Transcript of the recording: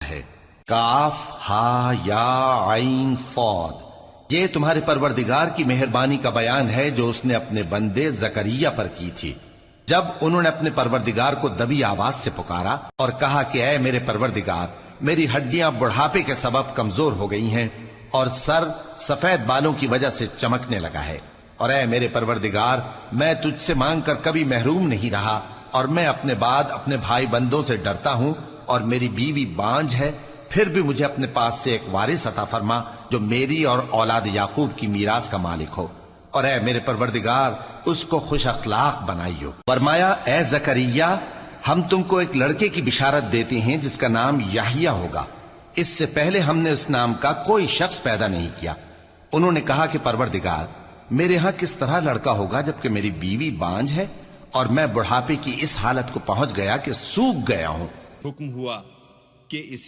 ہے۔ کاف ہا یا عین صاد، یہ تمہارے پروردگار کی مہربانی کا بیان ہے جو اس نے اپنے بندے زکریا پر کی تھی، جب انہوں نے اپنے پروردگار کو دبی آواز سے پکارا اور کہا کہ اے میرے پروردگار، میری ہڈیاں بڑھاپے کے سبب کمزور ہو گئی ہیں اور سر سفید بالوں کی وجہ سے چمکنے لگا ہے، اور اے میرے پروردگار، میں تجھ سے مانگ کر کبھی محروم نہیں رہا، اور میں اپنے بعد اپنے بھائی بندوں سے ڈرتا ہوں، اور میری بیوی بانجھ ہے، پھر بھی مجھے اپنے پاس سے ایک وارث عطا فرما جو میری اور اولاد یعقوب کی میراث کا مالک ہو، اور اے میرے پروردگار اس کو خوش اخلاق بنائیو۔ فرمایا اے زکریا، ہم تم کو ایک لڑکے کی بشارت دیتے ہیں جس کا نام یحییٰ ہوگا، اس سے پہلے ہم نے اس نام کا کوئی شخص پیدا نہیں کیا۔ انہوں نے کہا کہ پروردگار، میرے ہاں کس طرح لڑکا ہوگا جبکہ میری بیوی بانجھ ہے اور میں بڑھاپے کی اس حالت کو پہنچ گیا کہ سوکھ گیا ہوں۔ حکم ہوا کہ اسی